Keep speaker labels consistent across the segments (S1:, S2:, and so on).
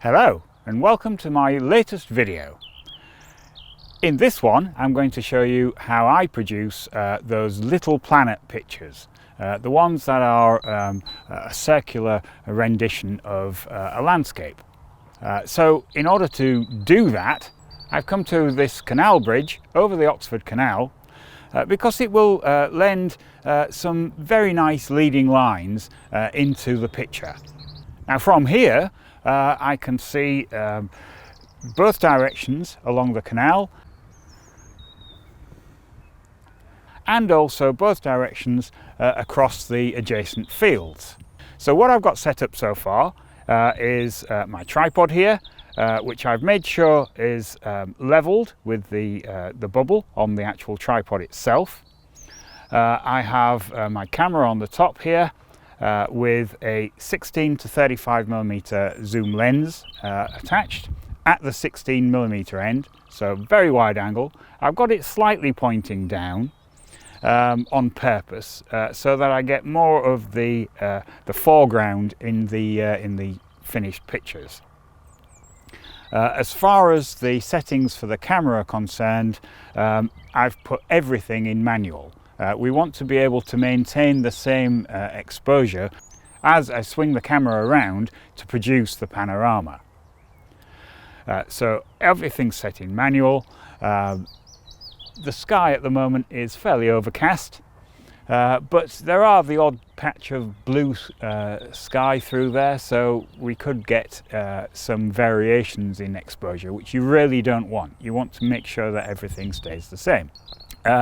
S1: Hello and welcome to my latest video. In this one I'm going to show you how I produce those little planet pictures, the ones that are a circular rendition of a landscape. So in order to do that, I've come to this canal bridge over the Oxford Canal because it will lend some very nice leading lines into the picture. Now from here I can see both directions along the canal and also both directions across the adjacent fields. So what I've got set up so far is my tripod here, which I've made sure is leveled with the bubble on the actual tripod itself. I have my camera on the top here with a 16 to 35mm zoom lens attached at the 16mm end, so very wide angle. I've got it slightly pointing down on purpose so that I get more of the foreground in the finished pictures. As far as the settings for the camera are concerned, I've put everything in manual. We want to be able to maintain the same exposure as I swing the camera around to produce the panorama. So everything's set in manual. The sky at the moment is fairly overcast, but there are the odd patch of blue sky through there, so we could get some variations in exposure, which you really don't want. You want to make sure that everything stays the same.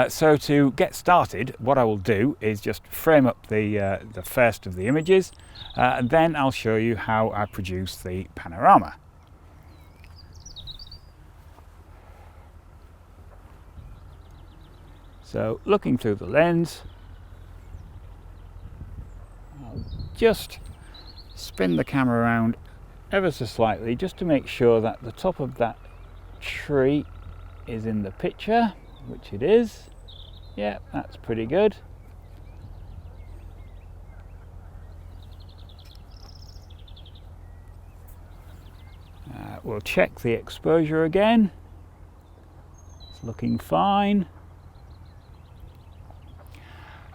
S1: So to get started, what I will do is just frame up the first of the images, and then I'll show you how I produce the panorama. So looking through the lens, I'll just spin the camera around ever so slightly just to make sure that the top of that tree is in the picture, which it is. Yeah, that's pretty good. We'll check the exposure again. It's looking fine.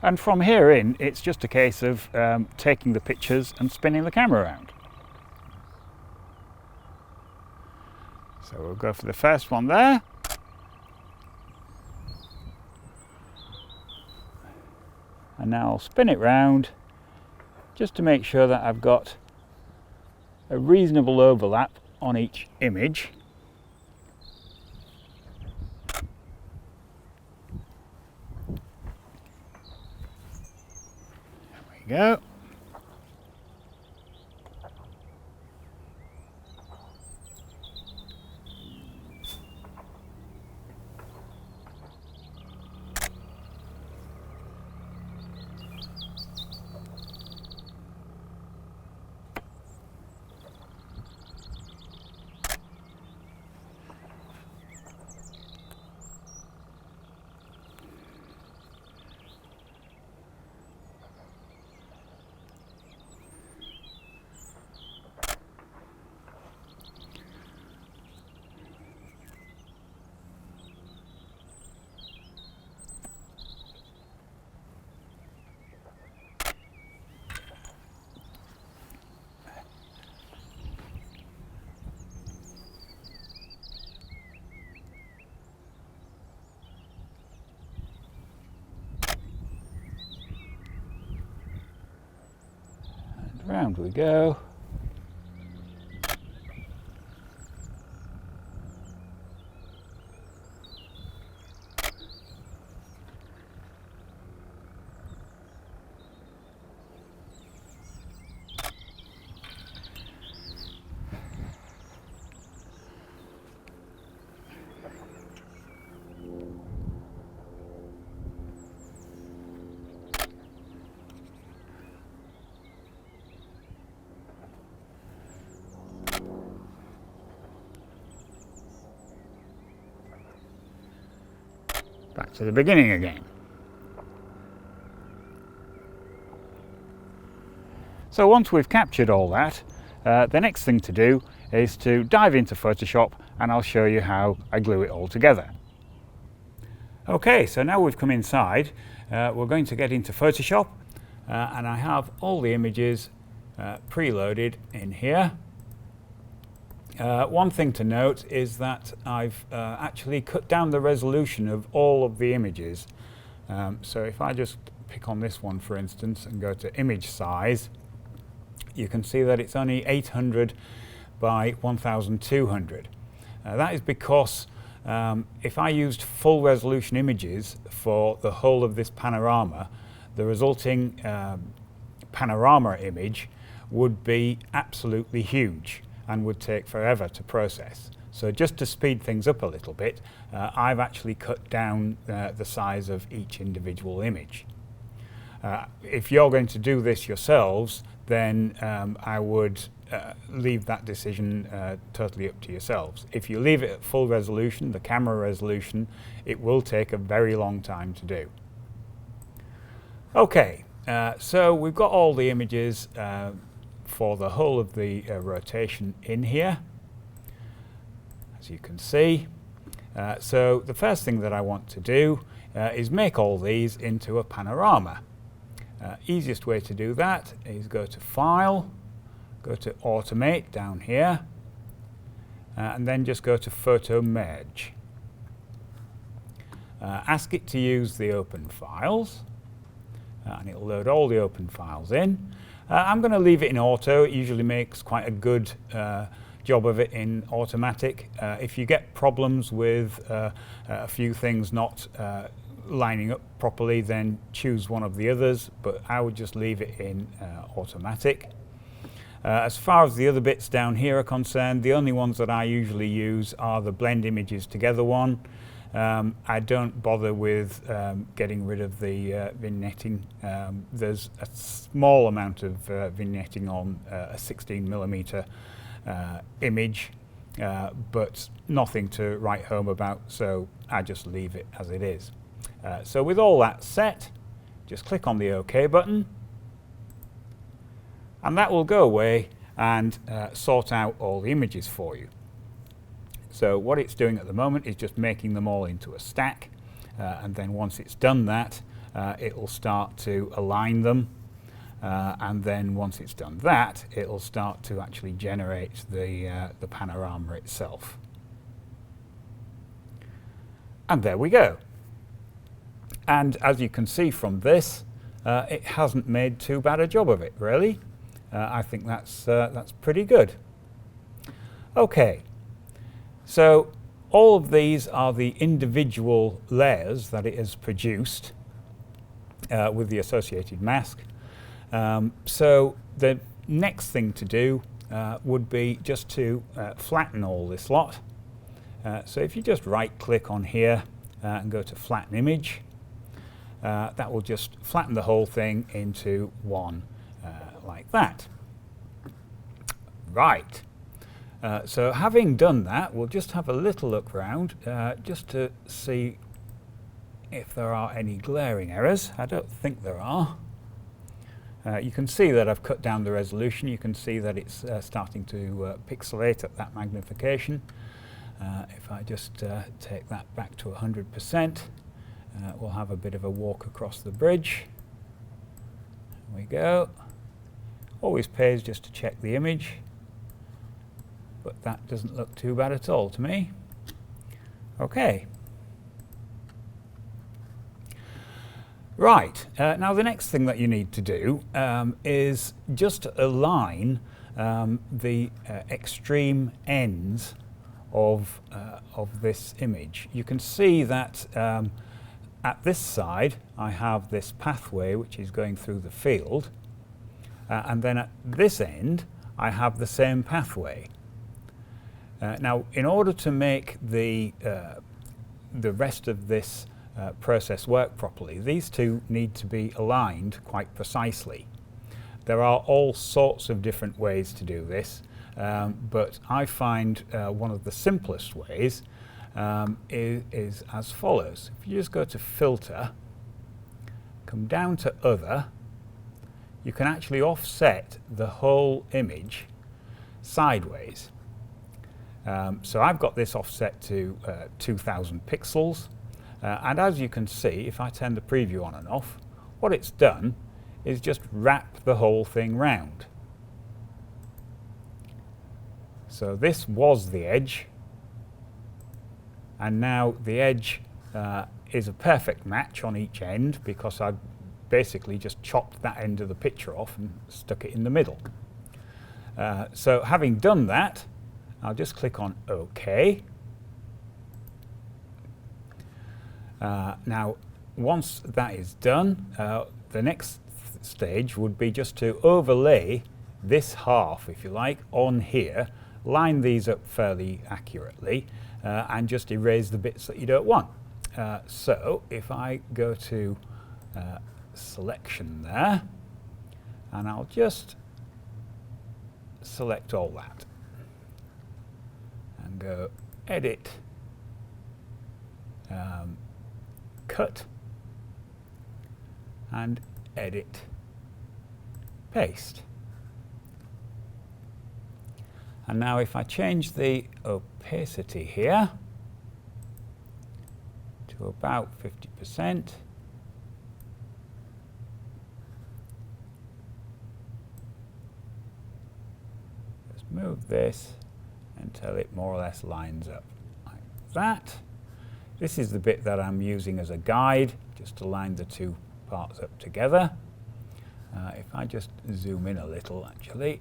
S1: And from here in, it's just a case of taking the pictures and spinning the camera around. So we'll go for the first one there. And now I'll spin it round just to make sure that I've got a reasonable overlap on each image. There we go. Round we go. Back to the beginning again. So once we've captured all that, the next thing to do is to dive into Photoshop, and I'll show you how I glue it all together. Okay, so now we've come inside, we're going to get into Photoshop, and I have all the images preloaded in here. One thing to note is that I've actually cut down the resolution of all of the images. So if I just pick on this one, for instance, and go to image size, you can see that it's only 800 by 1200. That is because if I used full resolution images for the whole of this panorama, the resulting panorama image would be absolutely huge and would take forever to process. So just to speed things up a little bit, I've actually cut down the size of each individual image. If you're going to do this yourselves, then I would leave that decision totally up to yourselves. If you leave it at full resolution, the camera resolution, it will take a very long time to do. Okay, so we've got all the images for the whole of the rotation in here, as you can see. So the first thing that I want to do is make all these into a panorama. Easiest way to do that is go to File, go to Automate down here, and then just go to Photo Merge. Ask it to use the open files, and it'll load all the open files in. I'm going to leave it in auto. It usually makes quite a good job of it in automatic. If you get problems with a few things not lining up properly, then choose one of the others, but I would just leave it in automatic. As far as the other bits down here are concerned, the only ones that I usually use are the blend images together one. I don't bother with getting rid of the vignetting. There's a small amount of vignetting on a 16mm image, but nothing to write home about, so I just leave it as it is. So with all that set, just click on the OK button, and that will go away and sort out all the images for you. So what it's doing at the moment is just making them all into a stack, and then once it's done that, it will start to align them, and then once it's done that, it will start to actually generate the panorama itself. And there we go. And as you can see from this, it hasn't made too bad a job of it, really. I think that's pretty good. Okay. So all of these are the individual layers that it has produced with the associated mask. So the next thing to do would be just to flatten all this lot. So if you just right click on here and go to flatten image, that will just flatten the whole thing into one like that. Right. So having done that, we'll just have a little look around just to see if there are any glaring errors. I don't think there are. You can see that I've cut down the resolution. You can see that it's starting to pixelate at that magnification. If I just take that back to 100%, we'll have a bit of a walk across the bridge. There we go. Always pays just to check the image, but that doesn't look too bad at all to me. Okay. Right, now the next thing that you need to do is just align the extreme ends of this image. You can see that at this side I have this pathway which is going through the field, and then at this end I have the same pathway. Now, in order to make the rest of this process work properly, these two need to be aligned quite precisely. There are all sorts of different ways to do this, but I find one of the simplest ways is as follows. If you just go to Filter, come down to Other, you can actually offset the whole image sideways. So I've got this offset to 2000 pixels, and as you can see, if I turn the preview on and off, what it's done is just wrap the whole thing round. So this was the edge, and now the edge is a perfect match on each end because I've basically just chopped that end of the picture off and stuck it in the middle. So having done that, I'll just click on OK. Now, once that is done, the next stage would be just to overlay this half, if you like, on here, line these up fairly accurately, and just erase the bits that you don't want. So if I go to selection there, and I'll just select all that and go edit, cut, and edit, paste. And now if I change the opacity here to about 50%, just move this until it more or less lines up like that. This is the bit that I'm using as a guide, just to line the two parts up together. If I just zoom in a little, actually,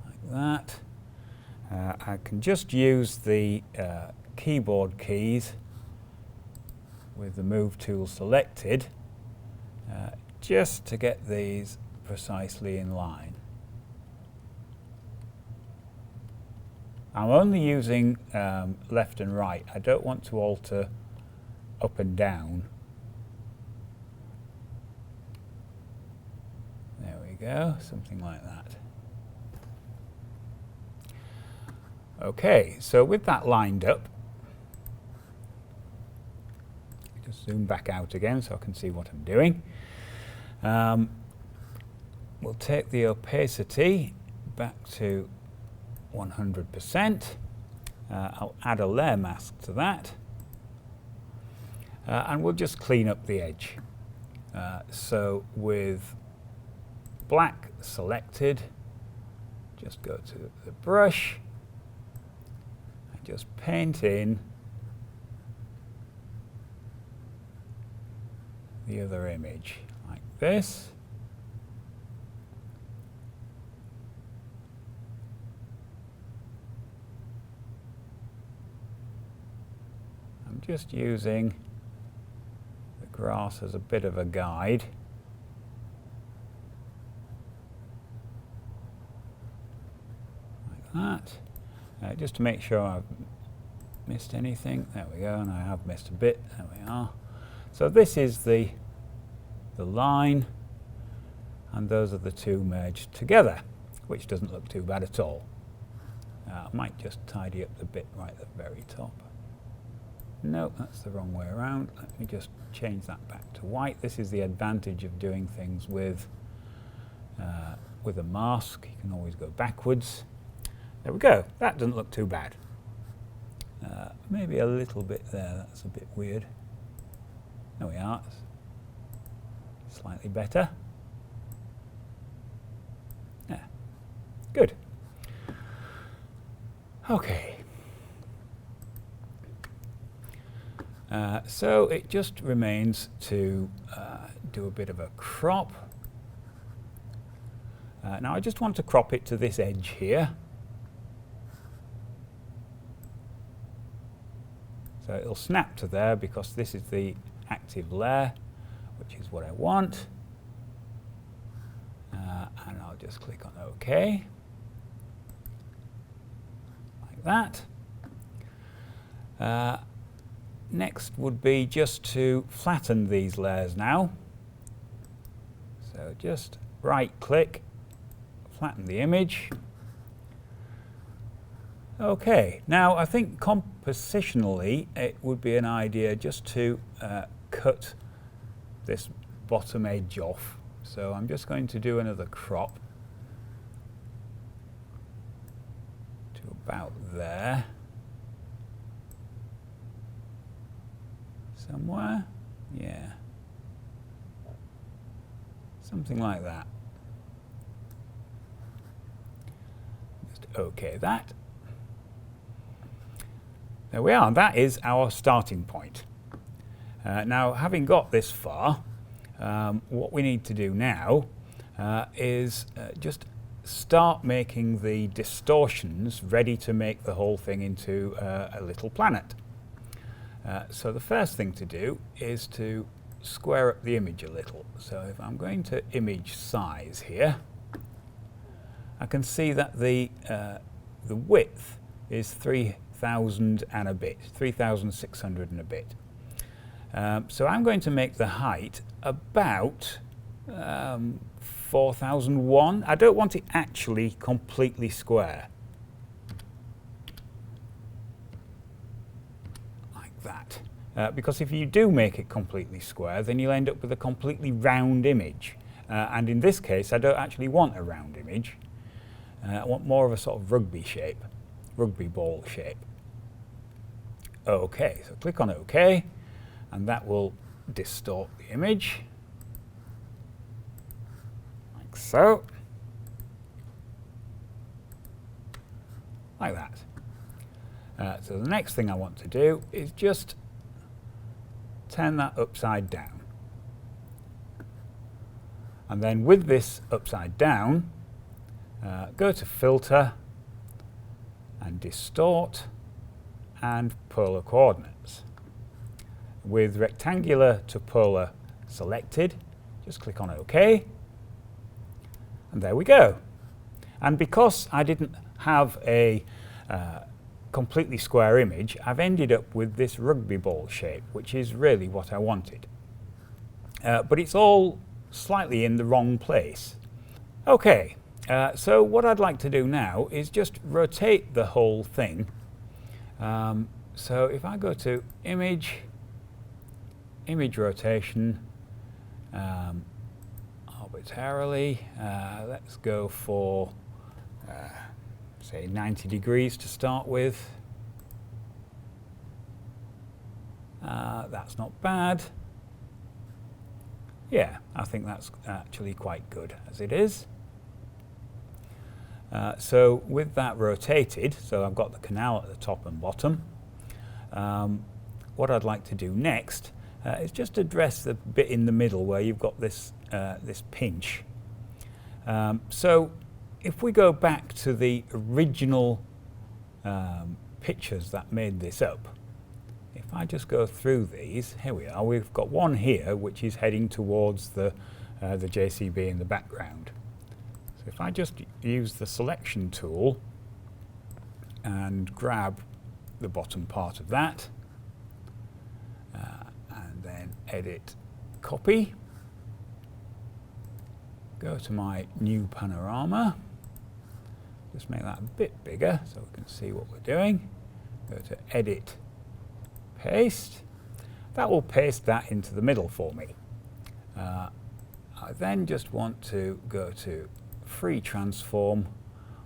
S1: like that, I can just use the keyboard keys with the move tool selected just to get these precisely in line. I'm only using left and right. I don't want to alter up and down. There we go, something like that. Okay, so with that lined up, just zoom back out again so I can see what I'm doing. We'll take the opacity back to 100%. I'll add a layer mask to that, and we'll just clean up the edge. So with black selected, just go to the brush and just paint in the other image like this. I'm just using the grass as a bit of a guide. Like that. Just to make sure I've missed anything. There we go, and I have missed a bit. There we are. So this is the line, and those are the two merged together, which doesn't look too bad at all. I might just tidy up the bit right at the very top. No, that's the wrong way around. Let me just change that back to white. This is the advantage of doing things with a mask. You can always go backwards. There we go. That doesn't look too bad. Maybe a little bit there. That's a bit weird. There we are. Slightly better. Yeah. Good. Okay. So it just remains to do a bit of a crop. Now I just want to crop it to this edge here. So it'll snap to there because this is the active layer, which is what I want. And I'll just click on OK. Like that. Next would be just to flatten these layers now. So just right click, flatten the image. Okay, now I think compositionally it would be an idea just to cut this bottom edge off. So I'm just going to do another crop. about there somewhere. Yeah, something like that. Just OK that. There we are. That is our starting point. Now, having got this far, what we need to do now is just start making the distortions ready to make the whole thing into a little planet. So the first thing to do is to square up the image a little. So if I'm going to image size here, I can see that the width is 3,000 and a bit, 3,600 and a bit. So I'm going to make the height about 4001. I don't want it actually completely square. Like that. Because if you do make it completely square, then you'll end up with a completely round image. And in this case, I don't actually want a round image. I want more of a sort of rugby shape, rugby ball shape. OK, so click on OK, and that will distort the image. So, like that. So the next thing I want to do is just turn that upside down. And then with this upside down, go to Filter and Distort and Polar Coordinates. With rectangular to polar selected, just click on OK. And there we go. And because I didn't have a completely square image, I've ended up with this rugby ball shape, which is really what I wanted. But it's all slightly in the wrong place. OK, so what I'd like to do now is just rotate the whole thing. So if I go to Image, Image Rotation, arbitrarily, let's go for say 90 degrees to start with. That's not bad. Yeah, I think that's actually quite good as it is. So with that rotated, so I've got the canal at the top and bottom, what I'd like to do next is just address the bit in the middle where you've got this this pinch. So if we go back to the original pictures that made this up, if I just go through these, here we are, we've got one here which is heading towards the JCB in the background. So if I just use the selection tool and grab the bottom part of that, and then edit, copy, go to my new panorama, just make that a bit bigger so we can see what we're doing, go to edit, paste, that will paste that into the middle for me. I then just want to go to free transform,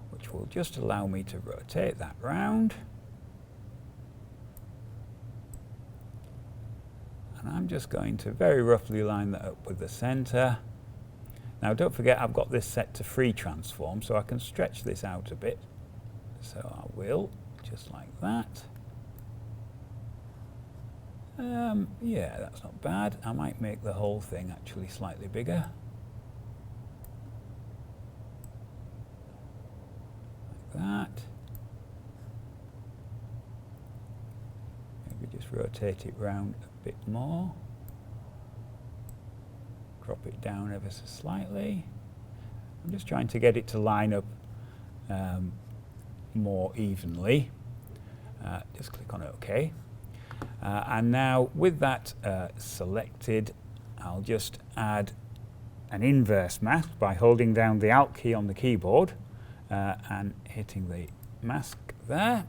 S1: which will just allow me to rotate that round. And I'm just going to very roughly line that up with the center. Now don't forget I've got this set to free transform, so I can stretch this out a bit. So I will, just like that. Yeah, that's not bad. I might make the whole thing actually slightly bigger. Like that. Maybe just rotate it round a bit more. Drop it down ever so slightly. I'm just trying to get it to line up more evenly. Just click on OK. And now with that selected, I'll just add an inverse mask by holding down the Alt key on the keyboard and hitting the mask there.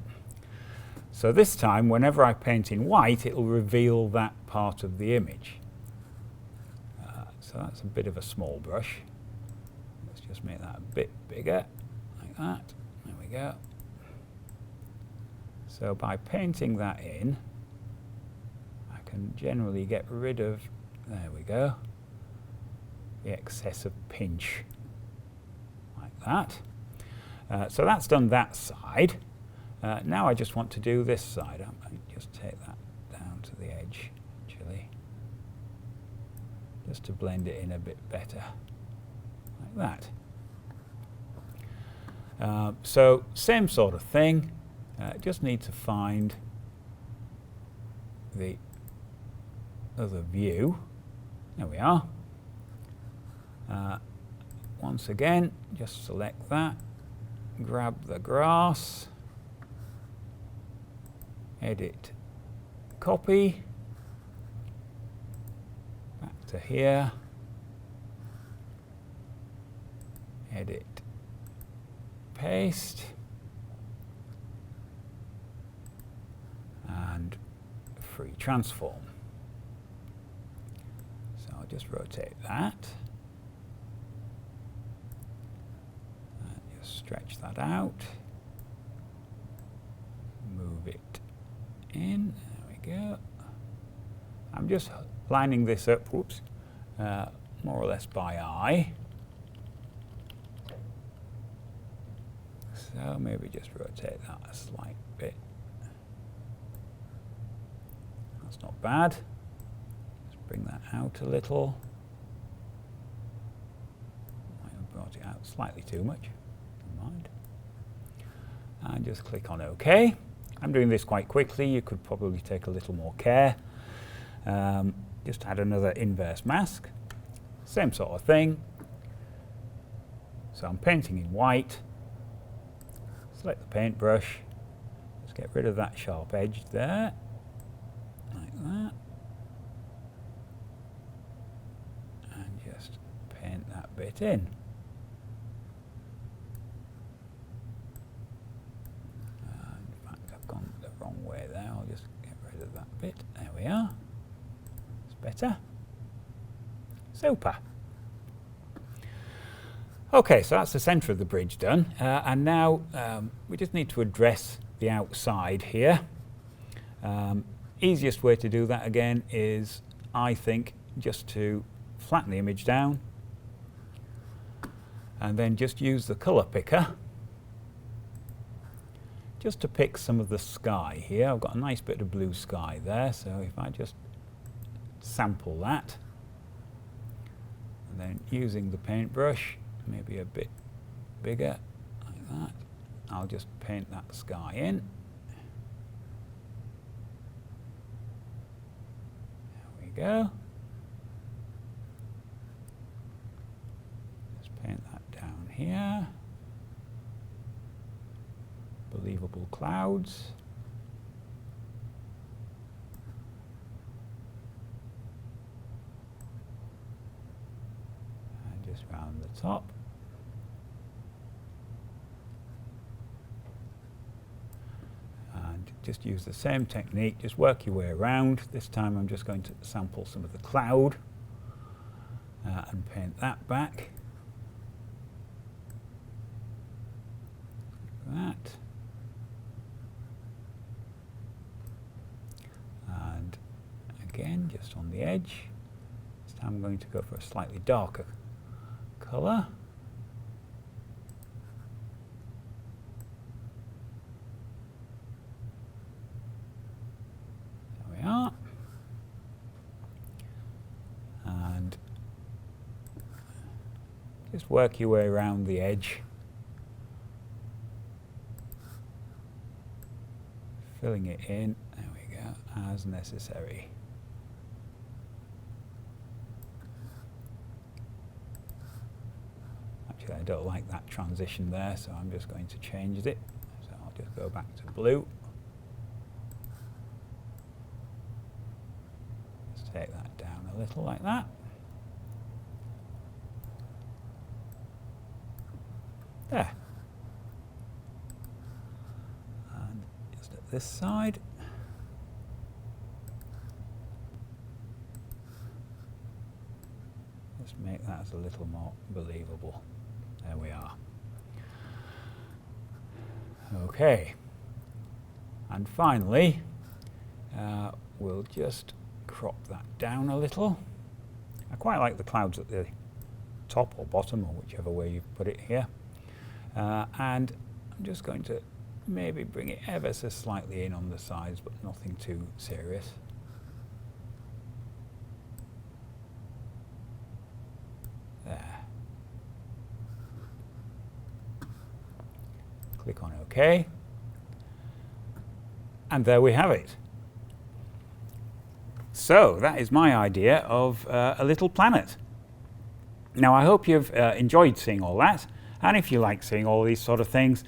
S1: So this time, whenever I paint in white, it will reveal that part of the image. So that's a bit of a small brush. Let's just make that a bit bigger, like that. There we go. So by painting that in, I can generally get rid of, there we go, the excess of pinch, like that. So that's done that side. Now I just want to do this side. I might just take that down to the edge, actually, just to blend it in a bit better, like that. So same sort of thing, just need to find the other view. There we are. Once again, just select that, grab the grass, edit, copy, back to here, edit, paste, and free transform. So I'll just rotate that, and just stretch that out, move it in, there we go. I'm just lining this up, whoops, more or less by eye. So maybe just rotate that a slight bit. That's not bad. Just bring that out a little. Might have brought it out slightly too much. Never mind. And just click on OK. I'm doing this quite quickly. You could probably take a little more care. Just add another inverse mask. Same sort of thing. So I'm painting in white. Select the paintbrush. Just get rid of that sharp edge there. Like that. And just paint that bit in. In fact, I've gone the wrong way there. I'll just get rid of that bit. There we are. It's better. Super. Okay, so that's the centre of the bridge done. And now we just need to address the outside here. Easiest way to do that again is, I think, just to flatten the image down and then just use the colour picker just to pick some of the sky here. I've got a nice bit of blue sky there, so if I just sample that and then using the paintbrush, maybe a bit bigger, like that, I'll just paint that sky in. There we go. Just paint that down here. Believable clouds. And just round the top. And just use the same technique, just work your way around. This time I'm just going to sample some of the cloud and paint that back. Like that. And again, just on the edge. This time I'm going to go for a slightly darker colour. There we are. And just work your way around the edge, filling it in, there we go, as necessary. Actually, I don't like that transition there, so I'm just going to change it. So I'll just go back to blue. Just take that down a little like that. There. And just at this side. Just make that as a little more believable. There we are. Okay. And finally, we'll just crop that down a little. I quite like the clouds at the top or bottom, or whichever way you put it here. And I'm just going to maybe bring it ever so slightly in on the sides, but nothing too serious. There. Click on OK. And there we have it. So that is my idea of a little planet. Now I hope you've enjoyed seeing all that, and if you like seeing all these sort of things,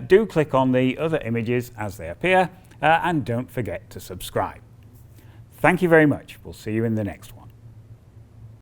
S1: do click on the other images as they appear, and don't forget to subscribe. Thank you very much. We'll see you in the next one.